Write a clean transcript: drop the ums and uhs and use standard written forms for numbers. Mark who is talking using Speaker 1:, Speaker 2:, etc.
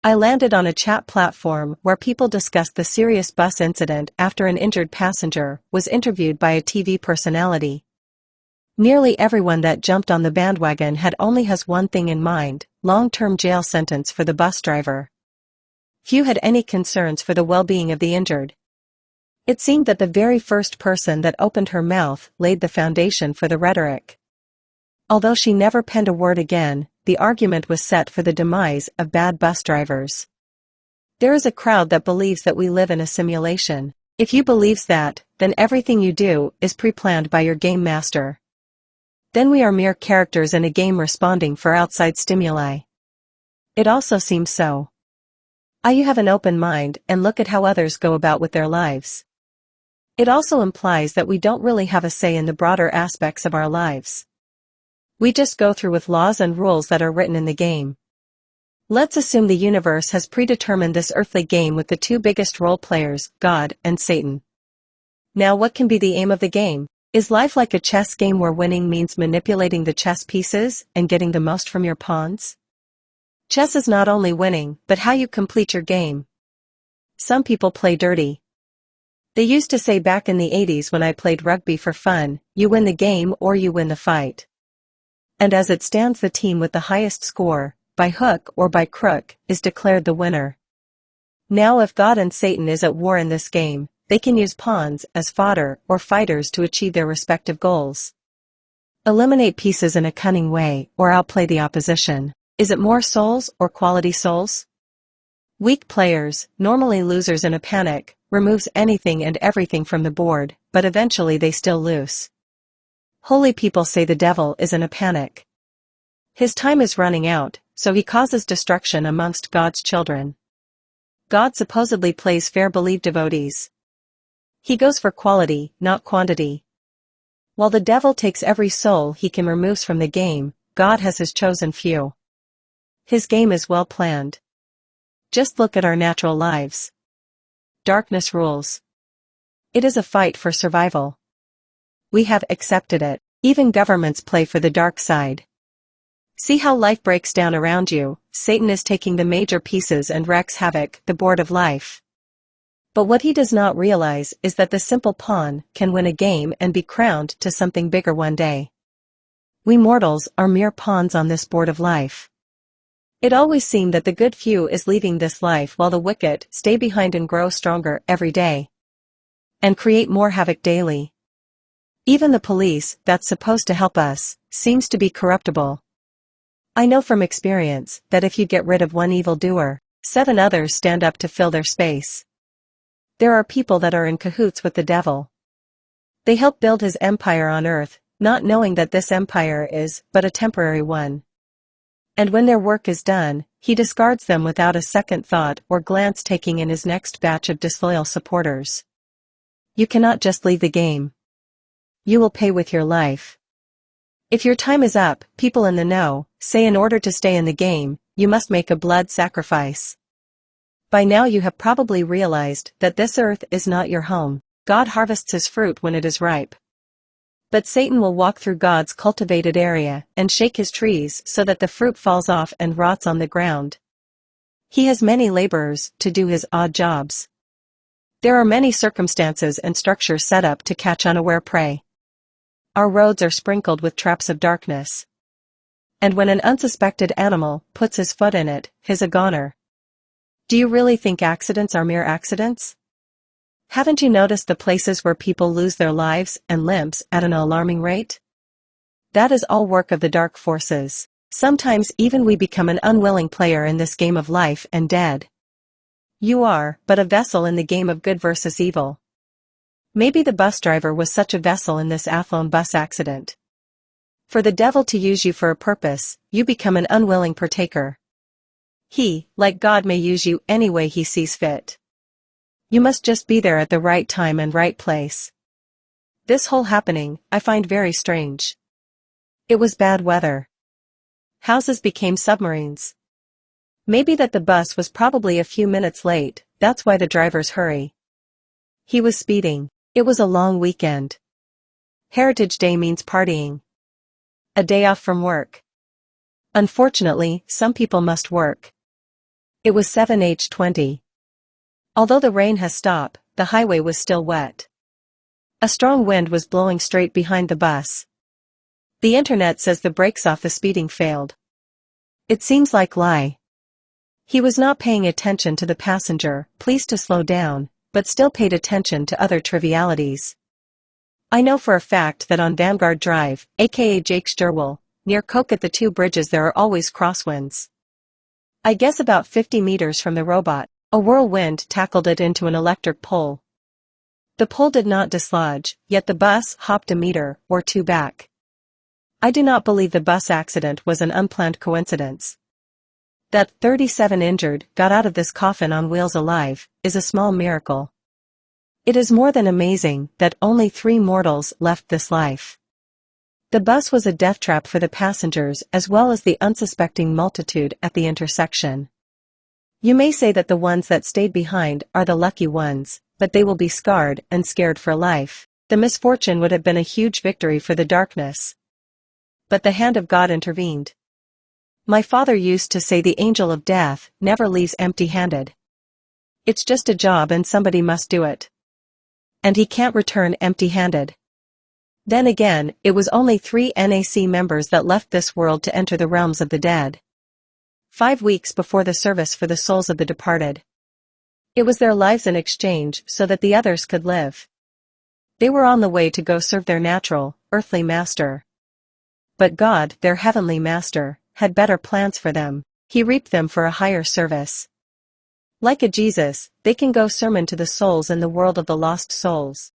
Speaker 1: I landed on a chat platform where people discussed the serious bus incident after an injured passenger was interviewed by a TV personality. Nearly everyone that jumped on the bandwagon had only has one thing in mind: long-term jail sentence for the bus driver. Few had any concerns for the well-being of the injured. It seemed that the very first person that opened her mouth laid the foundation for the rhetoric. Although she never penned a word again, the argument was set for the demise of bad bus drivers. There is a crowd that believes that we live in a simulation. If you believes that, then everything you do is pre-planned by your game master. Then we are mere characters in a game responding for outside stimuli. It also seems so. You have an open mind and look at how others go about with their lives. It also implies that we don't really have a say in the broader aspects of our lives. We just go through with laws and rules that are written in the game. Let's assume the universe has predetermined this earthly game with the two biggest role players, God and Satan. Now what can be the aim of the game? Is life like a chess game where winning means manipulating the chess pieces and getting the most from your pawns? Chess is not only winning, but how you complete your game. Some people play dirty. They used to say back in the 80s when I played rugby for fun, you win the game or you win the fight. And as it stands, the team with the highest score, by hook or by crook, is declared the winner. Now if God and Satan is at war in this game, they can use pawns as fodder or fighters to achieve their respective goals. Eliminate pieces in a cunning way or outplay the opposition. Is it more souls or quality souls? Weak players, normally losers in a panic, removes anything and everything from the board, but eventually they still lose. Holy people say the devil is in a panic. His time is running out, so he causes destruction amongst God's children. God supposedly plays fair, believe devotees. He goes for quality, not quantity. While the devil takes every soul he can remove from the game, God has his chosen few. His game is well planned. Just look at our natural lives. Darkness rules. It is a fight for survival. We have accepted it. Even governments play for the dark side. See how life breaks down around you. Satan is taking the major pieces and wreaks havoc, the board of life. But what he does not realize is that the simple pawn can win a game and be crowned to something bigger one day. We mortals are mere pawns on this board of life. It always seemed that the good few is leaving this life while the wicked stay behind and grow stronger every day. And create more havoc daily. Even the police, that's supposed to help us, seems to be corruptible. I know from experience that if you get rid of one evildoer, 7 others stand up to fill their space. There are people that are in cahoots with the devil. They help build his empire on earth, not knowing that this empire is but a temporary one. And when their work is done, he discards them without a second thought or glance, taking in his next batch of disloyal supporters. You cannot just leave the game. You will pay with your life. If your time is up, people in the know say in order to stay in the game, you must make a blood sacrifice. By now you have probably realized that this earth is not your home. God harvests his fruit when it is ripe. But Satan will walk through God's cultivated area and shake his trees so that the fruit falls off and rots on the ground. He has many laborers to do his odd jobs. There are many circumstances and structures set up to catch unaware prey. Our roads are sprinkled with traps of darkness. And when an unsuspected animal puts his foot in it, he's a goner. Do you really think accidents are mere accidents? Haven't you noticed the places where people lose their lives and limbs at an alarming rate? That is all work of the dark forces. Sometimes even we become an unwilling player in this game of life and dead. You are but a vessel in the game of good versus evil. Maybe the bus driver was such a vessel in this Athlone bus accident. For the devil to use you for a purpose, you become an unwilling partaker. He, like God, may use you any way he sees fit. You must just be there at the right time and right place. This whole happening, I find very strange. It was bad weather. Houses became submarines. Maybe that the bus was probably a few minutes late, that's why the driver's hurry. He was speeding. It was a long weekend. Heritage Day means partying. A day off from work. Unfortunately, some people must work. It was 7:20. Although the rain has stopped, the highway was still wet. A strong wind was blowing straight behind the bus. The internet says the brakes off the speeding failed. It seems like lie. He was not paying attention to the passenger, pleased to slow down, but still paid attention to other trivialities. I know for a fact that on Vanguard Drive, aka Jakes Gerwel, near Coke at the two bridges there are always crosswinds. I guess about 50 meters from the robot, a whirlwind tackled it into an electric pole. The pole did not dislodge, yet the bus hopped a meter or two back. I do not believe the bus accident was an unplanned coincidence. That 37 injured got out of this coffin on wheels alive is a small miracle. It is more than amazing that only 3 mortals left this life. The bus was a death trap for the passengers as well as the unsuspecting multitude at the intersection. You may say that the ones that stayed behind are the lucky ones, but they will be scarred and scared for life. The misfortune would have been a huge victory for the darkness. But the hand of God intervened. My father used to say the angel of death never leaves empty-handed. It's just a job and somebody must do it. And he can't return empty-handed. Then again, it was only 3 NAC members that left this world to enter the realms of the dead. 5 weeks before the service for the souls of the departed. It was their lives in exchange so that the others could live. They were on the way to go serve their natural, earthly master. But God, their heavenly master, had better plans for them. He reaped them for a higher service. Like a Jesus, they can go sermon to the souls in the world of the lost souls.